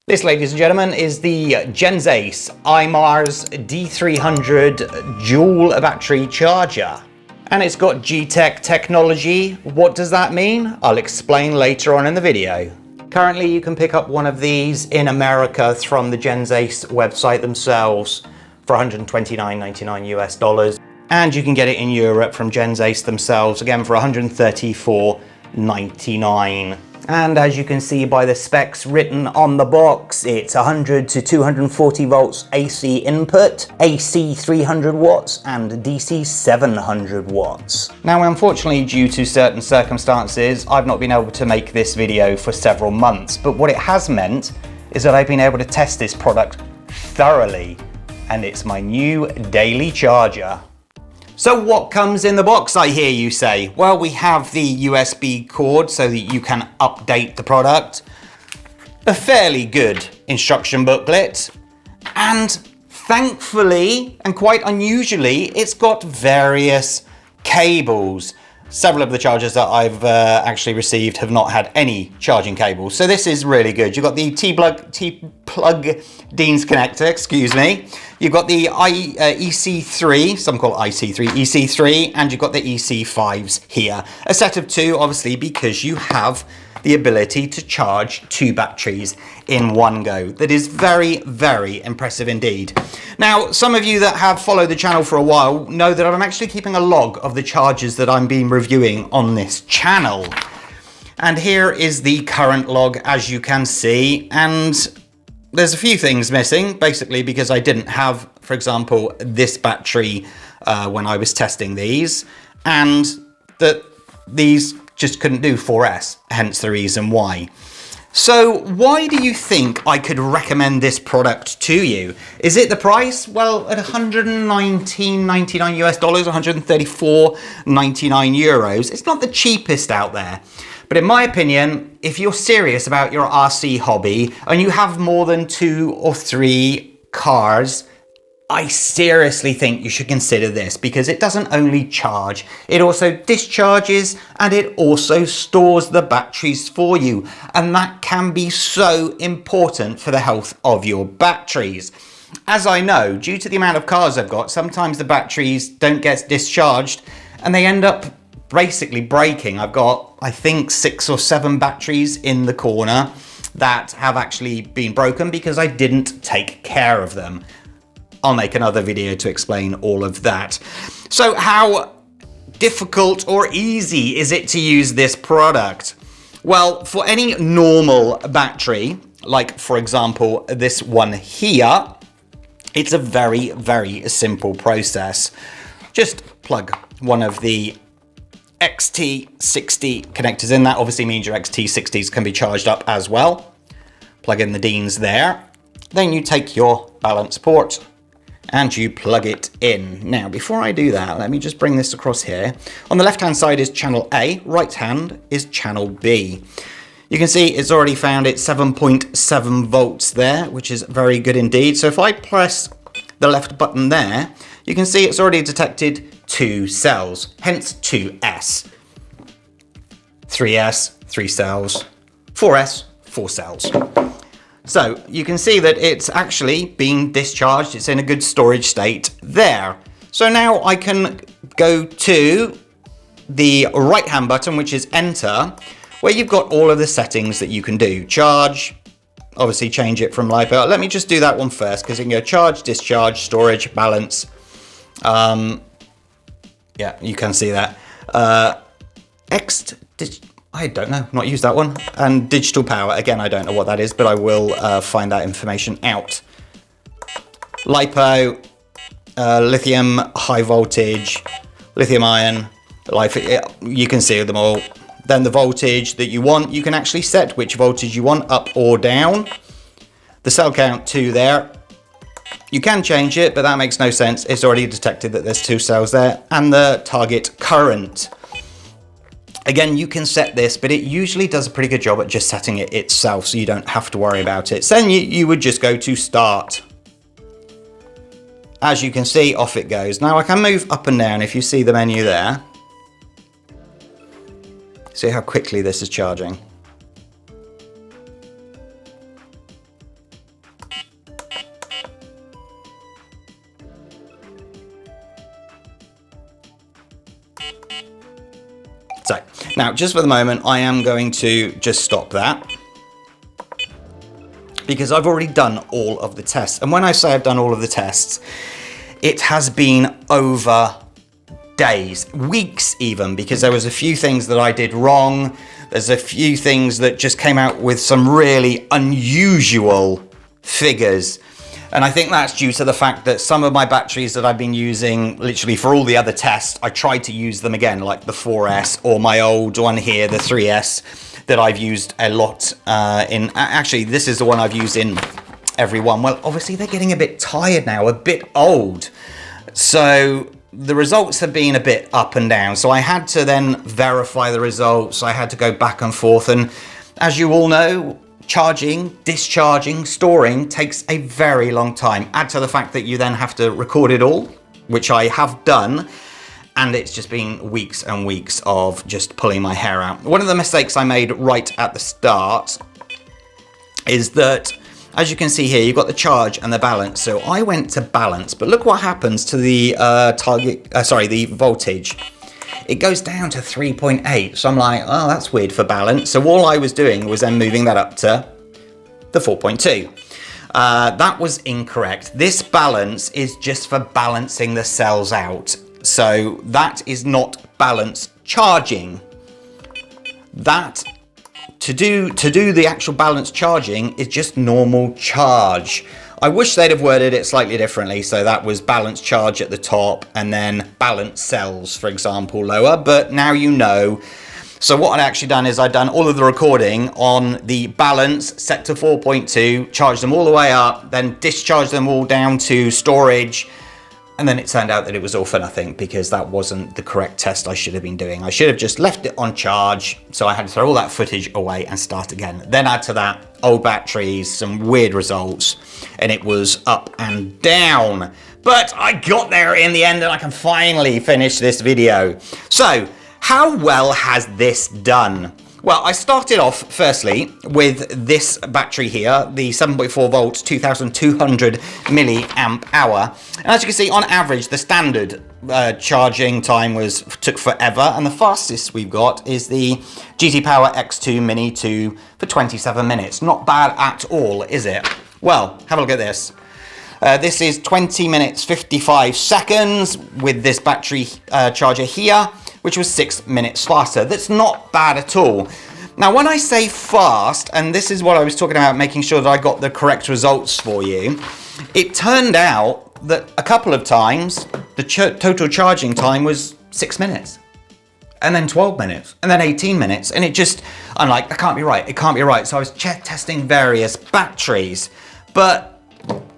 This, ladies and gentlemen, is the gensace imars D300 dual battery charger. And it's got G-Tech technology. What does that mean? I'll explain later on in the video. Currently, you can pick up one of these in America from the gensace website themselves for $129.99 US. And you can get it in Europe from gensace themselves, again for $134.99. And as you can see by the specs written on the box, it's 100 to 240 volts AC input, AC 300 watts and DC 700 watts. Now, unfortunately, due to certain circumstances, I've not been able to make this video for several months, but what it has meant is that I've been able to test this product thoroughly, and it's my new daily charger. So what comes in the box, I hear you say? Well, we have the USB cord so that you can update the product, a fairly good instruction booklet, and thankfully, and quite unusually, it's got various cables. Several of the chargers that I've actually received have not had any charging cables, so this is really good. You've got the T-plug Dean's connector, excuse me. You've got the EC3, some call it IC3, EC3, and you've got the EC5s here. A set of two, obviously, because you have the ability to charge two batteries in one go. That is very, very impressive indeed. Now, some of you that have followed the channel for a while know that I'm actually keeping a log of the chargers that I'm being reviewing on this channel. And here is the current log, as you can see, and there's a few things missing, basically because I didn't have, for example, this battery when I was testing these, and that these just couldn't do 4S, hence the reason why. So why do you think I could recommend this product to you? Is it the price? Well, at $119.99 US, $134.99 euros, it's not the cheapest out there. But in my opinion, if you're serious about your RC hobby and you have more than 2 or 3 cars, I seriously think you should consider this, because it doesn't only charge, it also discharges and it also stores the batteries for you. And that can be so important for the health of your batteries. As I know, due to the amount of cars I've got, sometimes the batteries don't get discharged and they end up basically breaking. I've got, I think, 6 or 7 batteries in the corner that have actually been broken because I didn't take care of them. I'll make another video to explain all of that. So how difficult or easy is it to use this product? Well, for any normal battery, like for example this one here, it's a very, very simple process. Just plug one of the XT60 connectors in. That obviously means your XT60s can be charged up as well. Plug in the Deans there. Then you take your balance port and you plug it in. Now, before I do that, let me just bring this across here. On the left-hand side is channel A, right hand is channel B. You can see it's already found its 7.7 volts there, which is very good indeed. So if I press the left button there, you can see it's already detected 2 cells, hence 2S. 3S, 3 cells, 4S, 4 cells. So you can see that it's actually being discharged. It's in a good storage state there. So now I can go to the right hand button, which is enter, where you've got all of the settings that you can do. Charge, obviously change it from LiPo. Let me just do that one first, because you can go charge, discharge, storage, balance. Yeah, you can see that. I don't know, not used that one. And digital power, again, I don't know what that is, but I will find that information out. LiPo, lithium, high voltage, lithium ion, you can see them all. Then the voltage that you want, you can actually set which voltage you want, up or down. The cell count 2 there. You can change it, but that makes no sense. It's already detected that there's 2 cells there. And the target current. Again, you can set this, but it usually does a pretty good job at just setting it itself, so you don't have to worry about it. So then you would just go to start. As you can see, off it goes. Now I can move up and down if you see the menu there. See how quickly this is charging. So now, just for the moment, I am going to just stop that, because I've already done all of the tests. And when I say I've done all of the tests, it has been over days, weeks even, because there was a few things that I did wrong. There's a few things that just came out with some really unusual figures. And I think that's due to the fact that some of my batteries that I've been using literally for all the other tests, I tried to use them again, like the 4S or my old one here, the 3S, that I've used a lot in. Actually, this is the one I've used in every one. Well, obviously they're getting a bit tired now, a bit old. So the results have been a bit up and down. So I had to then verify the results. I had to go back and forth. And as you all know, charging, discharging, storing takes a very long time. Add to the fact that you then have to record it all, which I have done. And it's just been weeks and weeks of just pulling my hair out. One of the mistakes I made right at the start is that, as you can see here, you've got the charge and the balance. So I went to balance, but look what happens to the the voltage. It goes down to 3.8. So I'm like, oh, that's weird for balance. So all I was doing was then moving that up to the 4.2. That was incorrect. This balance is just for balancing the cells out. So that is not balance charging. That to do the actual balance charging is just normal charge. I wish they'd have worded it slightly differently, so that was balance charge at the top and then balance cells, for example, lower, but now you know. So what I'd actually done is I'd done all of the recording on the balance set to 4.2, charged them all the way up, then discharged them all down to storage, and then it turned out that it was all for nothing because that wasn't the correct test I should have been doing. I should have just left it on charge, so I had to throw all that footage away and start again. Then add to that old batteries, some weird results, and it was up and down. But I got there in the end and I can finally finish this video. So, how well has this done? Well, I started off firstly with this battery here, the 7.4 volts, 2200 milliamp hour. And as you can see, on average, the standard charging time took forever. And the fastest we've got is the GT Power X2 Mini 2 for 27 minutes. Not bad at all, is it? Well, have a look at this. This is 20 minutes 55 seconds with this battery charger here, which was 6 minutes faster. That's not bad at all. Now, when I say fast, and this is what I was talking about, making sure that I got the correct results for you, it turned out that a couple of times, the total charging time was 6 minutes, and then 12 minutes, and then 18 minutes, and I'm like, that can't be right, it can't be right. So I was testing various batteries, but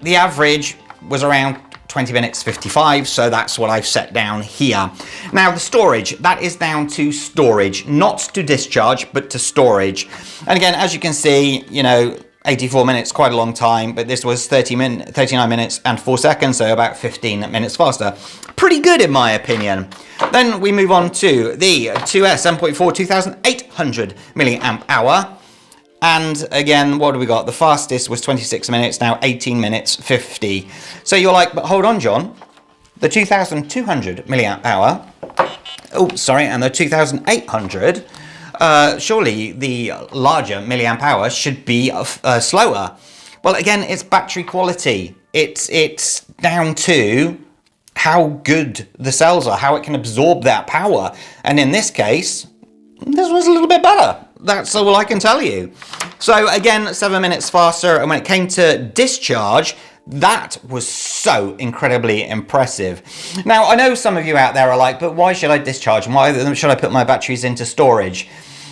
the average was around 20 minutes 55, so that's what I've set down here. Now the storage, that is down to storage, not to discharge, but to storage. And again, as you can see, 84 minutes, quite a long time, but this was 39 minutes and 4 seconds, so about 15 minutes faster. Pretty good in my opinion. Then we move on to the 2S 7.4 2800 milliamp hour. And again, what do we got? The fastest was 26 minutes, now 18 minutes 50. So you're like, but hold on, John. The 2200 milliamp hour, and the 2800, surely the larger milliamp hour should be slower. Well, again, it's battery quality. It's down to how good the cells are, how it can absorb that power. And in this case, this was a little bit better. That's all I can tell you. So again, 7 minutes faster. And when it came to discharge, that was so incredibly impressive. Now, I know some of you out there are like, but why should I discharge? And why should I put my batteries into storage?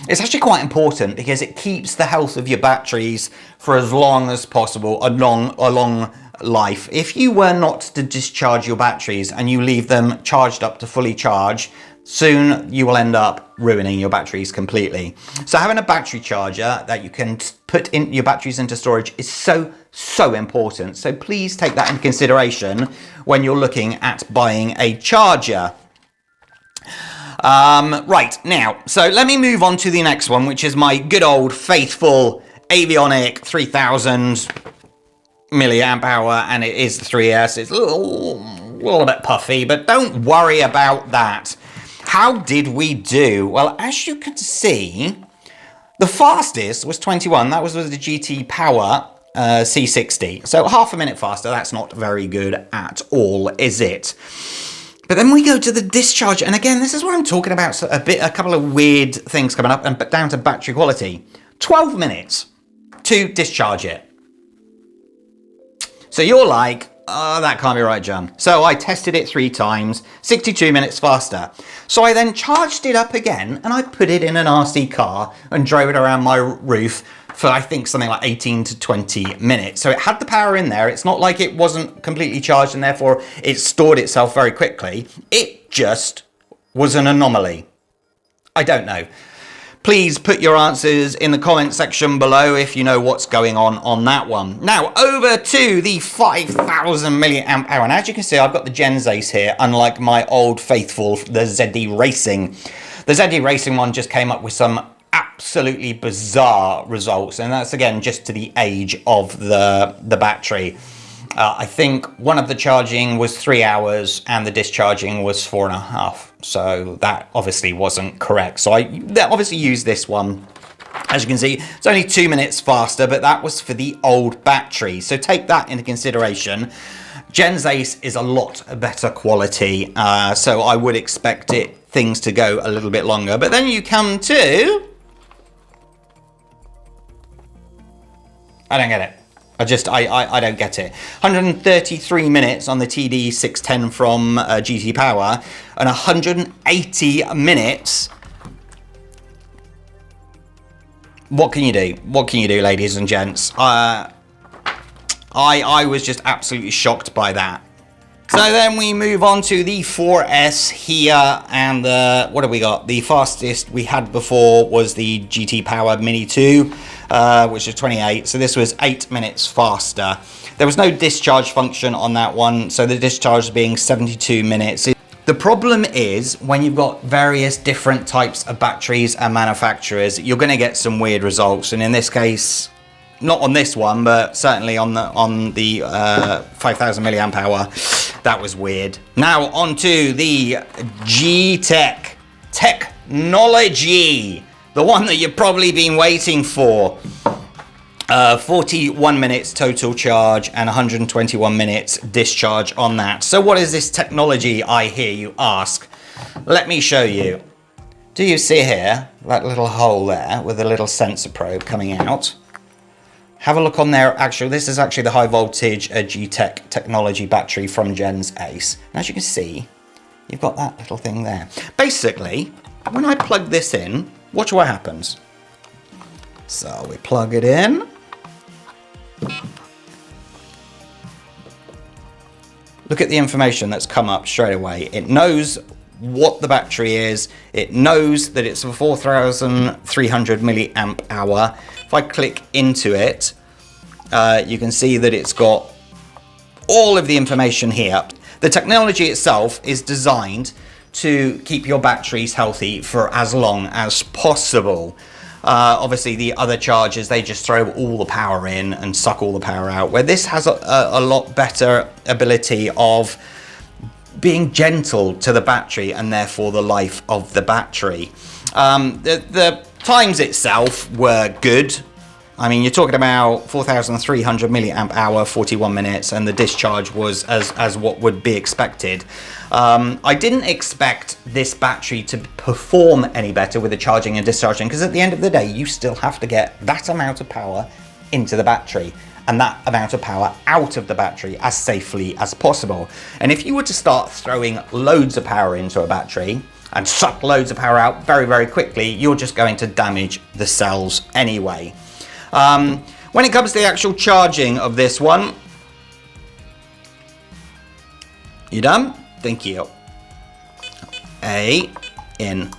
It's actually quite important because it keeps the health of your batteries for as long as possible, a long life. If you were not to discharge your batteries and you leave them charged up to fully charge, soon you will end up ruining your batteries completely. So having a battery charger that you can put in your batteries into storage is so important. So please take that into consideration when you're looking at buying a charger. Right, now, so let me move on to the next one, which is my good old faithful Avionic 3000 milliamp hour, and it is the 3S. It's a little bit puffy, but don't worry about that. How did we do? Well, as you can see, the fastest was 21. That was with the GT Power C60. So half a minute faster. That's not very good at all, is it? But then we go to the discharge. And again, this is what I'm talking about. A couple of weird things coming up, and down to battery quality. 12 minutes to discharge it. So you're like, oh, that can't be right, John. So I tested it 3 times, 62 minutes faster. So I then charged it up again and I put it in an RC car and drove it around my roof for, I think, something like 18 to 20 minutes. So it had the power in there. It's not like it wasn't completely charged and therefore it stored itself very quickly. It just was an anomaly. I don't know. Please put your answers in the comment section below if you know what's going on that one. Now, over to the 5,000 milliamp hour. And as you can see, I've got the gensace here, unlike my old faithful, the ZD Racing. The ZD Racing one just came up with some absolutely bizarre results. And that's, again, just to the age of the battery. I think one of the charging was 3 hours and the discharging was 4.5. So that obviously wasn't correct. So I obviously used this one. As you can see, it's only 2 minutes faster, but that was for the old battery. So take that into consideration. gensace is a lot better quality. So I would expect things to go a little bit longer. But then you come to... I don't get it. I don't get it. 133 minutes on the TD610 from GT Power and 180 minutes. What can you do? What can you do, ladies and gents? I was just absolutely shocked by that. So then we move on to the 4S here, and what have we got? The fastest we had before was the GT Power Mini 2, which is 28. So this was 8 minutes faster. There was no discharge function on that one, so the discharge being 72 minutes. The problem is when you've got various different types of batteries and manufacturers, you're going to get some weird results. And in this case, not on this one, but certainly on the 5,000 milliamp hour, that was weird. Now onto the G-Tech technology, the one that you've probably been waiting for. 41 minutes total charge and 121 minutes discharge on that. So what is this technology, I hear you ask? Let me show you. Do you see here that little hole there with a little sensor probe coming out? Have a look on there. Actually, this is actually the high voltage G-Tech technology battery from gensace. And as you can see, you've got that little thing there. Basically, when I plug this in, watch what happens. So we plug it in. Look at the information that's come up straight away. It knows what the battery is. It knows that it's a 4,300 milliamp hour. If I click into it, you can see that it's got all of the information here. The technology itself is designed to keep your batteries healthy for as long as possible. Obviously, the other chargers, they just throw all the power in and suck all the power out, where this has a lot better ability of being gentle to the battery and therefore the life of the battery. The times itself were good. I mean, you're talking about 4,300 milliamp hour, 41 minutes, and the discharge was as what would be expected. I didn't expect this battery to perform any better with the charging and discharging, because at the end of the day, you still have to get that amount of power into the battery and that amount of power out of the battery as safely as possible. And if you were to start throwing loads of power into a battery and suck loads of power out very, very quickly, you're just going to damage the cells anyway. When it comes to the actual charging of this one, you done? Thank you. In.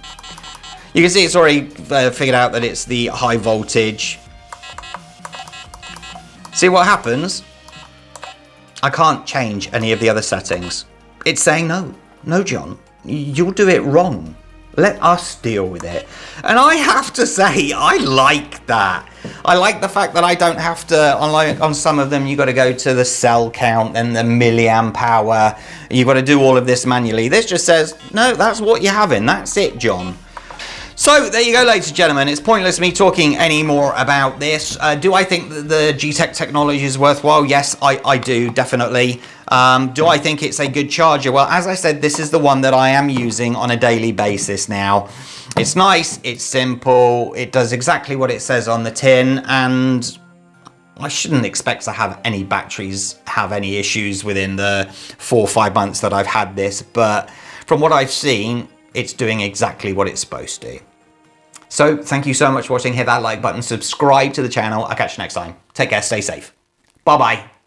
You can see it's already figured out that it's the high voltage. See what happens? I can't change any of the other settings. It's saying no. No, John. You'll do it wrong. Let us deal with it. And I have to say, I like that. I like the fact that I don't have to, on some of them, you got to go to the cell count and the milliamp hour. You've got to do all of this manually. This just says, no, that's what you're having. That's it, John. So there you go, ladies and gentlemen. It's pointless me talking any more about this. Do I think that the G-Tech technology is worthwhile? Yes, I do, definitely. Do I think it's a good charger? Well, as I said, this is the one that I am using on a daily basis now. It's nice, it's simple, it does exactly what it says on the tin, and I shouldn't expect to have any batteries have any issues within the 4 or 5 months that I've had this, but from what I've seen, it's doing exactly what it's supposed to. So thank you so much for watching. Hit that like button, subscribe to the channel. I'll catch you next time. Take care, stay safe. Bye-bye.